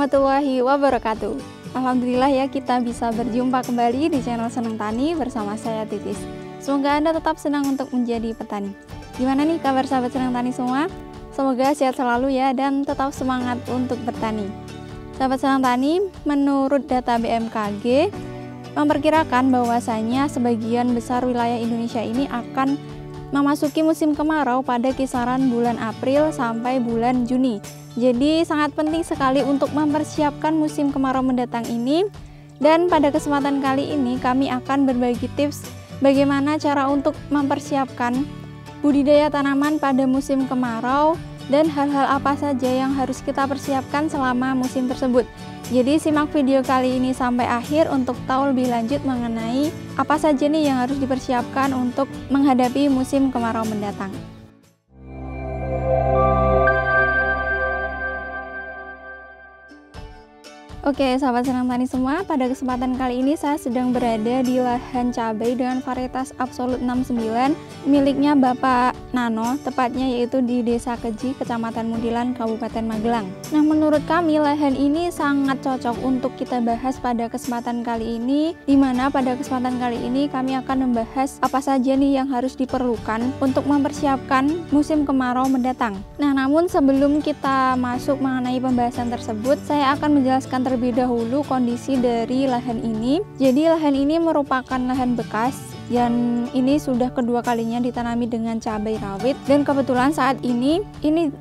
warahmatullahi wabarakatuh. Alhamdulillah ya kita bisa berjumpa kembali di channel Senang Tani bersama saya Titis. Semoga Anda tetap senang untuk menjadi petani. Gimana nih kabar sahabat Senang Tani semua? Semoga sehat selalu ya dan tetap semangat untuk bertani. Sahabat Senang Tani, menurut data BMKG memperkirakan bahwasanya sebagian besar wilayah Indonesia ini akan memasuki musim kemarau pada kisaran bulan April sampai bulan Juni. Jadi sangat penting sekali untuk mempersiapkan musim kemarau mendatang ini. Dan pada kesempatan kali ini kami akan berbagi tips bagaimana cara untuk mempersiapkan budidaya tanaman pada musim kemarau dan hal-hal apa saja yang harus kita persiapkan selama musim tersebut. Jadi simak video kali ini sampai akhir untuk tahu lebih lanjut mengenai apa saja nih yang harus dipersiapkan untuk menghadapi musim kemarau mendatang. Oke, sahabat Senang Tani semua, pada kesempatan kali ini saya sedang berada di lahan cabai dengan varietas Absolut 69 miliknya Bapak Nano, tepatnya yaitu di Desa Keji, Kecamatan Mudilan, Kabupaten Magelang. Nah, menurut kami lahan ini sangat cocok untuk kita bahas pada kesempatan kali ini, di mana pada kesempatan kali ini kami akan membahas apa saja nih yang harus diperlukan untuk mempersiapkan musim kemarau mendatang. Nah, namun sebelum kita masuk mengenai pembahasan tersebut, saya akan menjelaskan terlebih dahulu kondisi dari lahan ini. Jadi lahan ini merupakan lahan bekas dan ini sudah kedua kalinya ditanami dengan cabai rawit, dan kebetulan saat ini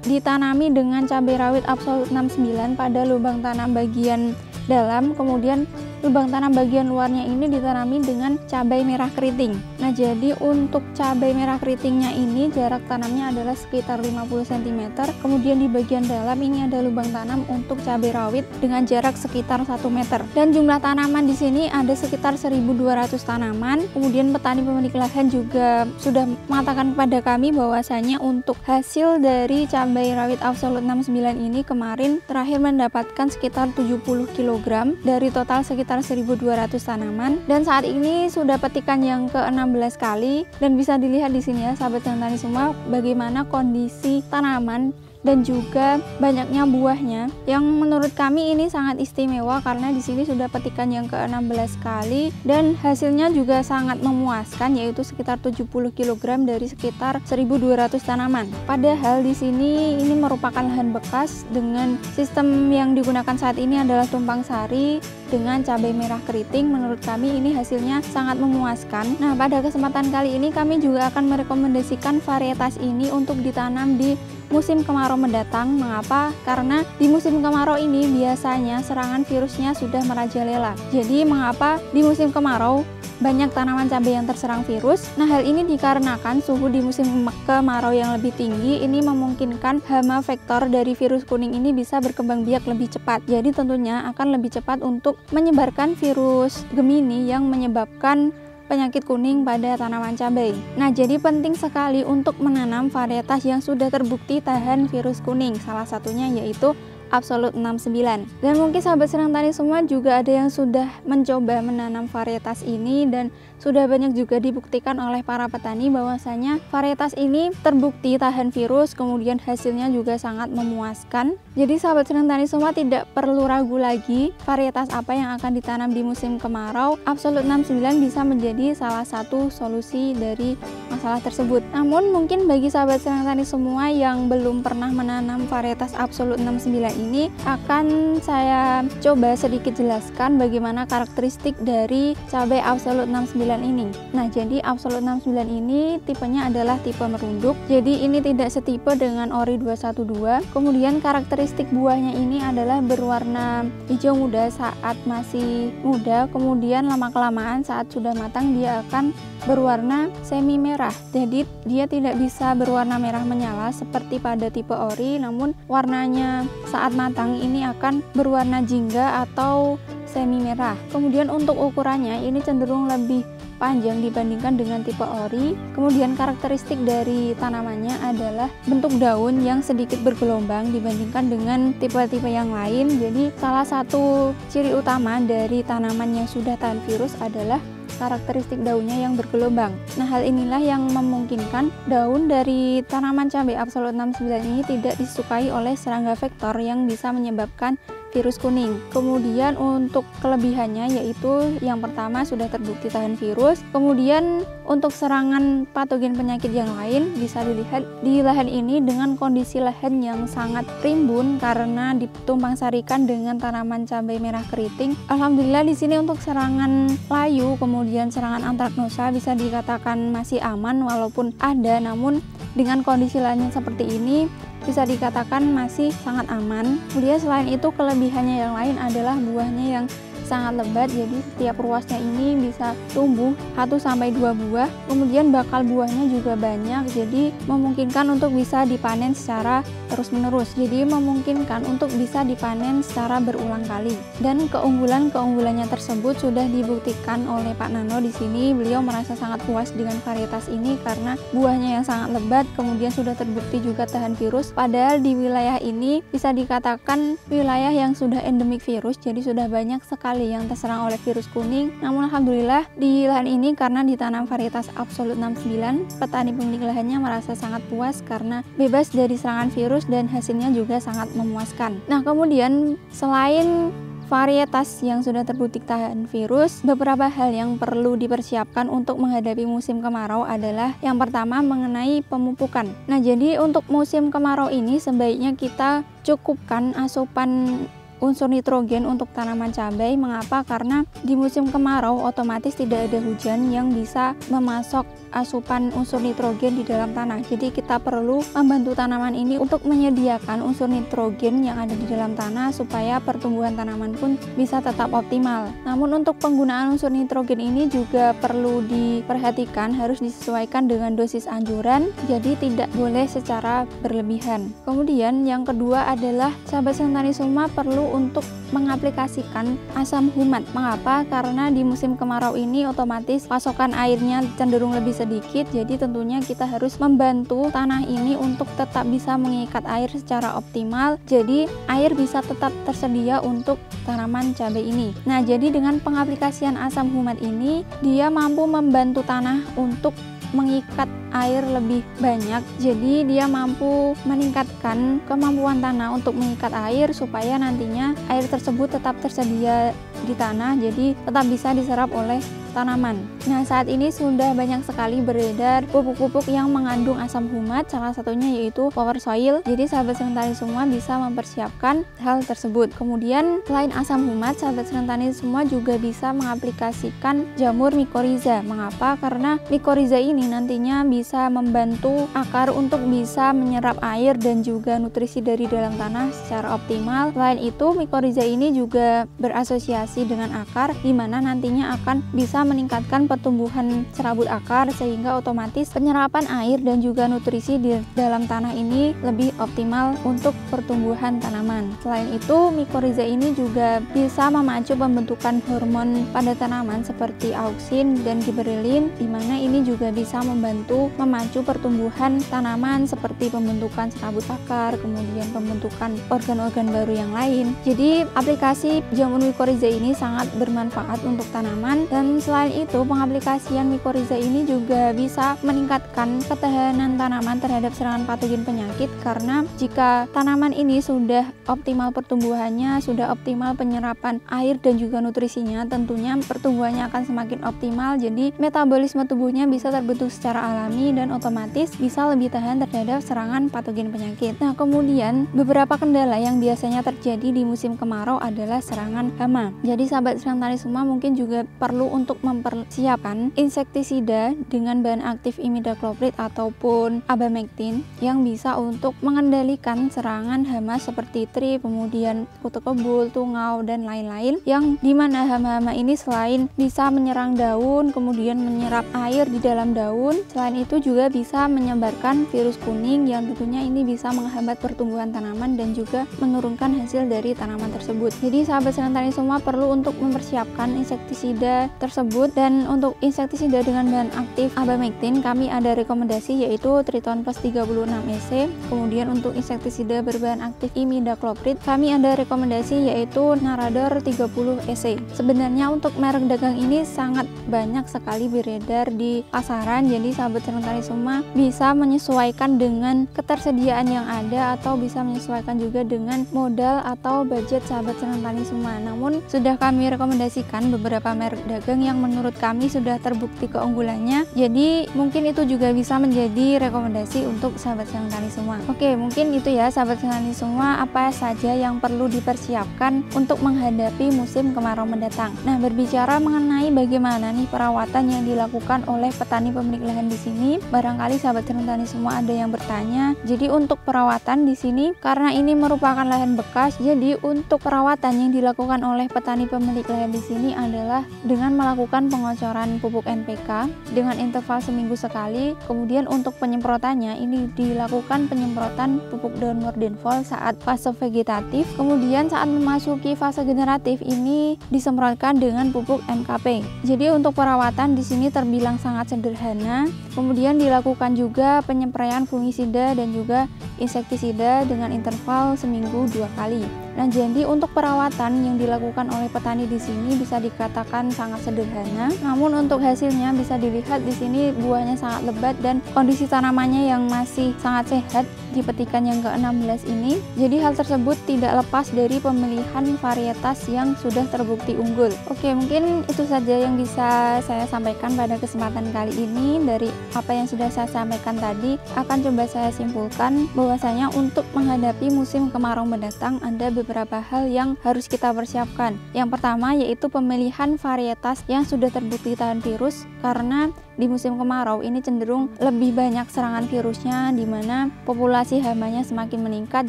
ditanami dengan cabai rawit Absolut 69 pada lubang tanam bagian dalam, kemudian lubang tanam bagian luarnya ini ditanami dengan cabai merah keriting. Nah, jadi untuk cabai merah keritingnya ini jarak tanamnya adalah sekitar 50 cm. Kemudian di bagian dalam ini ada lubang tanam untuk cabai rawit dengan jarak sekitar 1 meter. Dan jumlah tanaman di sini ada sekitar 1.200 tanaman. Kemudian petani pemilik lahan juga sudah mengatakan kepada kami bahwasanya untuk hasil dari cabai rawit Absolut 69 ini kemarin terakhir mendapatkan sekitar 70 kg dari total sekitar 1.200 tanaman, dan saat ini sudah petikan yang ke-16 kali. Dan bisa dilihat di sini ya sahabat Senang Tani semua bagaimana kondisi tanaman dan juga banyaknya buahnya, yang menurut kami ini sangat istimewa karena di sini sudah petikan yang ke-16 kali dan hasilnya juga sangat memuaskan, yaitu sekitar 70 kg dari sekitar 1.200 tanaman. Padahal di sini ini merupakan lahan bekas dengan sistem yang digunakan saat ini adalah tumpang sari dengan cabai merah keriting. Menurut kami ini hasilnya sangat memuaskan. Nah, pada kesempatan kali ini kami juga akan merekomendasikan varietas ini untuk ditanam di musim kemarau mendatang. Mengapa? Karena di musim kemarau ini biasanya serangan virusnya sudah merajalela. Jadi mengapa di musim kemarau banyak tanaman cabai yang terserang virus? Nah, hal ini dikarenakan suhu di musim kemarau yang lebih tinggi ini memungkinkan hama vektor dari virus kuning ini bisa berkembang biak lebih cepat. Jadi tentunya akan lebih cepat untuk menyebarkan virus Gemini yang menyebabkan penyakit kuning pada tanaman cabai. Nah, jadi penting sekali untuk menanam varietas yang sudah terbukti tahan virus kuning. Salah satunya yaitu Absolut 69. Dan mungkin sahabat Senang Tani semua juga ada yang sudah mencoba menanam varietas ini dan sudah banyak juga dibuktikan oleh para petani bahwasanya varietas ini terbukti tahan virus, kemudian hasilnya juga sangat memuaskan. Jadi sahabat Senang Tani semua tidak perlu ragu lagi varietas apa yang akan ditanam di musim kemarau. Absolut 69 bisa menjadi salah satu solusi dari masalah tersebut. Namun mungkin bagi sahabat Senang Tani semua yang belum pernah menanam varietas Absolut 69 ini, akan saya coba sedikit jelaskan bagaimana karakteristik dari cabai Absolut 69 ini. Nah, jadi Absolut 69 ini tipenya adalah tipe merunduk. Jadi ini tidak setipe dengan Ori 212. Kemudian karakteristik buahnya ini adalah berwarna hijau muda saat masih muda, kemudian lama-kelamaan saat sudah matang dia akan berwarna semi merah. Jadi dia tidak bisa berwarna merah menyala seperti pada tipe Ori, namun warnanya saat matang ini akan berwarna jingga atau semi merah. Kemudian untuk ukurannya ini cenderung lebih panjang dibandingkan dengan tipe Ori. Kemudian karakteristik dari tanamannya adalah bentuk daun yang sedikit bergelombang dibandingkan dengan tipe-tipe yang lain. Jadi salah satu ciri utama dari tanaman yang sudah tahan virus adalah karakteristik daunnya yang bergelombang. Nah, hal inilah yang memungkinkan daun dari tanaman cabai Absolut 69 ini tidak disukai oleh serangga vektor yang bisa menyebabkan virus kuning. Kemudian untuk kelebihannya yaitu yang pertama sudah terbukti tahan virus. Kemudian untuk serangan patogen penyakit yang lain bisa dilihat di lahan ini dengan kondisi lahan yang sangat rimbun karena ditumpang sarikan dengan tanaman cabai merah keriting. Alhamdulillah di sini untuk serangan layu kemudian serangan antraknosa bisa dikatakan masih aman walaupun ada, namun dengan kondisi lahan yang seperti ini bisa dikatakan masih sangat aman. Kemudian selain itu kelebihannya yang lain adalah buahnya yang sangat lebat, jadi setiap ruasnya ini bisa tumbuh 1-2 buah. Kemudian bakal buahnya juga banyak, jadi memungkinkan untuk bisa dipanen secara terus-menerus. Jadi memungkinkan untuk bisa dipanen secara berulang kali. Dan keunggulannya tersebut sudah dibuktikan oleh Pak Nano di sini. Beliau merasa sangat puas dengan varietas ini karena buahnya yang sangat lebat, kemudian sudah terbukti juga tahan virus. Padahal di wilayah ini bisa dikatakan wilayah yang sudah endemik virus, jadi sudah banyak sekali yang terserang oleh virus kuning. Namun alhamdulillah di lahan ini karena ditanam varietas Absolute 69, petani pemilik lahannya merasa sangat puas karena bebas dari serangan virus dan hasilnya juga sangat memuaskan. Nah, kemudian selain varietas yang sudah terbukti tahan virus, beberapa hal yang perlu dipersiapkan untuk menghadapi musim kemarau adalah yang pertama mengenai pemupukan. Nah, jadi untuk musim kemarau ini sebaiknya kita cukupkan asupan unsur nitrogen untuk tanaman cabai. Mengapa? Karena di musim kemarau otomatis tidak ada hujan yang bisa memasok asupan unsur nitrogen di dalam tanah. Jadi kita perlu membantu tanaman ini untuk menyediakan unsur nitrogen yang ada di dalam tanah supaya pertumbuhan tanaman pun bisa tetap optimal. Namun untuk penggunaan unsur nitrogen ini juga perlu diperhatikan, harus disesuaikan dengan dosis anjuran, jadi tidak boleh secara berlebihan. Kemudian yang kedua adalah sahabat tani semua perlu untuk mengaplikasikan asam humat. Mengapa? Karena di musim kemarau ini otomatis pasokan airnya cenderung lebih sedikit, jadi tentunya kita harus membantu tanah ini untuk tetap bisa mengikat air secara optimal, jadi air bisa tetap tersedia untuk tanaman cabai ini. Nah, jadi dengan pengaplikasian asam humat ini dia mampu membantu tanah untuk mengikat air lebih banyak, jadi dia mampu meningkatkan kemampuan tanah untuk mengikat air supaya nantinya air tersebut tetap tersedia di tanah, jadi tetap bisa diserap oleh tanaman. Nah, saat ini sudah banyak sekali beredar pupuk-pupuk yang mengandung asam humat, salah satunya yaitu Power Soil. Jadi sahabat tani semua bisa mempersiapkan hal tersebut. Kemudian selain asam humat, sahabat tani semua juga bisa mengaplikasikan jamur mikoriza. Mengapa? Karena mikoriza ini nantinya bisa membantu akar untuk bisa menyerap air dan juga nutrisi dari dalam tanah secara optimal. Selain itu, mikoriza ini juga berasosiasi dengan akar, di mana nantinya akan bisa meningkatkan pertumbuhan serabut akar sehingga otomatis penyerapan air dan juga nutrisi di dalam tanah ini lebih optimal untuk pertumbuhan tanaman. Selain itu, mikoriza ini juga bisa memacu pembentukan hormon pada tanaman seperti auksin dan giberelin, di mana ini juga bisa membantu memacu pertumbuhan tanaman seperti pembentukan serabut akar, kemudian pembentukan organ-organ baru yang lain. Jadi aplikasi jamur mikoriza ini sangat bermanfaat untuk tanaman, dan selain itu pengaplikasian mikoriza ini juga bisa meningkatkan ketahanan tanaman terhadap serangan patogen penyakit, karena jika tanaman ini sudah optimal pertumbuhannya, sudah optimal penyerapan air dan juga nutrisinya, tentunya pertumbuhannya akan semakin optimal, jadi metabolisme tubuhnya bisa terbentuk secara alami dan otomatis bisa lebih tahan terhadap serangan patogen penyakit. Nah, kemudian beberapa kendala yang biasanya terjadi di musim kemarau adalah serangan hama. Jadi sahabat tani semua mungkin juga perlu untuk mempersiapkan insektisida dengan bahan aktif imidacloprid ataupun abamectin yang bisa untuk mengendalikan serangan hama seperti trip, kemudian kutu kebul, tungau, dan lain-lain, yang dimana hama-hama ini selain bisa menyerang daun, kemudian menyerap air di dalam daun, selain itu juga bisa menyebarkan virus kuning yang tentunya ini bisa menghambat pertumbuhan tanaman dan juga menurunkan hasil dari tanaman tersebut. Jadi sahabat tani semua perlu perlu untuk mempersiapkan insektisida tersebut. Dan untuk insektisida dengan bahan aktif abamectin kami ada rekomendasi yaitu Triton Plus 36 EC. Kemudian untuk insektisida berbahan aktif imidacloprid kami ada rekomendasi yaitu Narador 30 EC. Sebenarnya untuk merek dagang ini sangat banyak sekali beredar di pasaran, jadi sahabat Senang Tani semua bisa menyesuaikan dengan ketersediaan yang ada atau bisa menyesuaikan juga dengan modal atau budget sahabat Senang Tani semua. Namun sudah kami rekomendasikan beberapa merek dagang yang menurut kami sudah terbukti keunggulannya, jadi mungkin itu juga bisa menjadi rekomendasi untuk sahabat Senang Tani semua. Oke, mungkin itu ya sahabat Senang Tani semua apa saja yang perlu dipersiapkan untuk menghadapi musim kemarau mendatang. Nah, berbicara mengenai bagaimana nih perawatan yang dilakukan oleh petani pemilik lahan di sini, barangkali sahabat Senang Tani semua ada yang bertanya. Jadi untuk perawatan di sini karena ini merupakan lahan bekas, jadi untuk perawatan yang dilakukan oleh petani pemilik lahan di sini adalah dengan melakukan pengocoran pupuk NPK dengan interval seminggu sekali. Kemudian untuk penyemprotannya ini dilakukan penyemprotan pupuk downward downfall saat fase vegetatif. Kemudian saat memasuki fase generatif ini disemprotkan dengan pupuk MKP. Jadi untuk perawatan di sini terbilang sangat sederhana. Kemudian dilakukan juga penyempraian fungisida dan juga insektisida dengan interval seminggu 2 kali. Nah, jadi untuk perawatan yang dilakukan oleh petani di sini bisa dikatakan sangat sederhana. Namun untuk hasilnya bisa dilihat di sini buahnya sangat lebat dan kondisi tanamannya yang masih sangat sehat di petikan yang ke-16 ini. Jadi hal tersebut tidak lepas dari pemilihan varietas yang sudah terbukti unggul. Oke, mungkin itu saja yang bisa saya sampaikan pada kesempatan kali ini. Dari apa yang sudah saya sampaikan tadi, akan coba saya simpulkan bahwasanya untuk menghadapi musim kemarau mendatang ada beberapa hal yang harus kita persiapkan. Yang pertama yaitu pemilihan varietas yang sudah terbukti tahan virus, karena di musim kemarau ini cenderung lebih banyak serangan virusnya, di mana populasi hamanya semakin meningkat,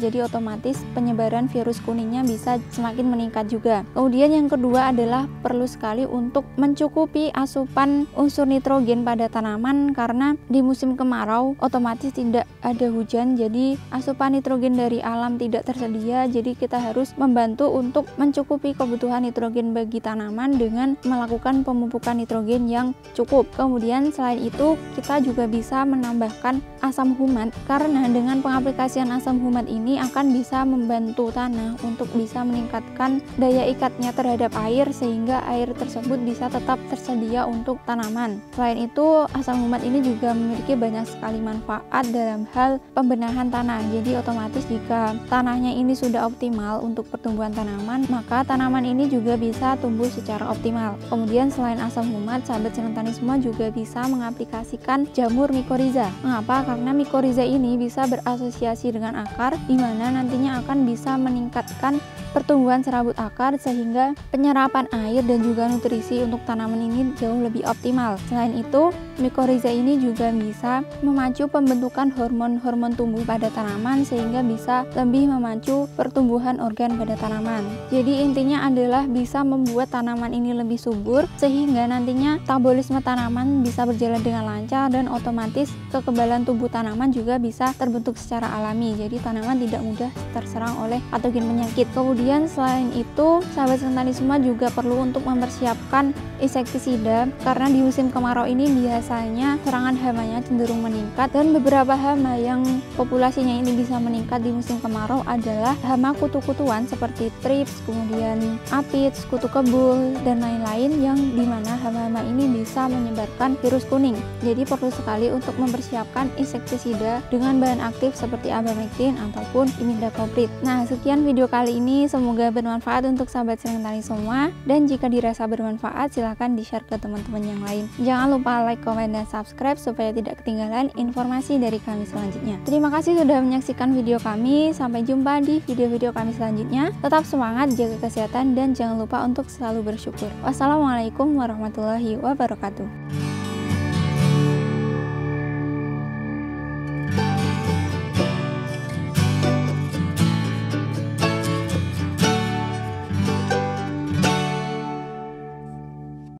jadi otomatis penyebaran virus kuningnya bisa semakin meningkat juga. Kemudian yang kedua adalah perlu sekali untuk mencukupi asupan unsur nitrogen pada tanaman, karena di musim kemarau otomatis tidak ada hujan, jadi asupan nitrogen dari alam tidak tersedia, jadi kita harus membantu untuk mencukupi kebutuhan nitrogen bagi tanaman dengan melakukan pemupukan nitrogen yang cukup. Kemudian selain itu kita juga bisa menambahkan asam humat, karena dengan pengaplikasian asam humat ini akan bisa membantu tanah untuk bisa meningkatkan daya ikatnya terhadap air sehingga air tersebut bisa tetap tersedia untuk tanaman. Selain itu asam humat ini juga memiliki banyak sekali manfaat dalam hal pembenahan tanah, jadi otomatis jika tanahnya ini sudah optimal untuk pertumbuhan tanaman, maka tanaman ini juga bisa tumbuh secara optimal. Kemudian selain asam humat, sahabat Senang Tani semua juga bisa mengaplikasikan jamur mikorizа. Mengapa? Karena mikorizа ini bisa berasosiasi dengan akar, di mana nantinya akan bisa meningkatkan pertumbuhan serabut akar sehingga penyerapan air dan juga nutrisi untuk tanaman ini jauh lebih optimal. Selain itu, mikorizа ini juga bisa memacu pembentukan hormon-hormon tumbuh pada tanaman sehingga bisa lebih memacu pertumbuhan organ pada tanaman. Jadi intinya adalah bisa membuat tanaman ini lebih subur sehingga nantinya metabolisme tanaman bisa berjalan dengan lancar dan otomatis kekebalan tubuh tanaman juga bisa terbentuk secara alami. Jadi tanaman tidak mudah terserang oleh patogen penyakit. Kemudian selain itu, sahabat Senang Tani semua juga perlu untuk mempersiapkan insektisida, karena di musim kemarau ini biasanya serangan hamanya cenderung meningkat, dan beberapa hama yang populasinya ini bisa meningkat di musim kemarau adalah hama kutu-kutuan seperti thrips, kemudian aphids, kutu kebul, dan lain-lain yang dimana hama-hama ini bisa menyebarkan virus kuning. Jadi perlu sekali untuk mempersiapkan insektisida dengan bahan aktif seperti abamectin ataupun imidacloprid. Nah, sekian video kali ini, semoga bermanfaat untuk sahabat Senang Tani semua, dan jika dirasa bermanfaat silahkan di-share ke teman-teman yang lain. Jangan lupa like, komen, dan subscribe supaya tidak ketinggalan informasi dari kami selanjutnya. Terima kasih sudah menyaksikan video kami, sampai jumpa di video-video kami selanjutnya. Tetap semangat, jaga kesehatan, dan jangan lupa untuk selalu bersyukur. Wassalamualaikum warahmatullahi wabarakatuh.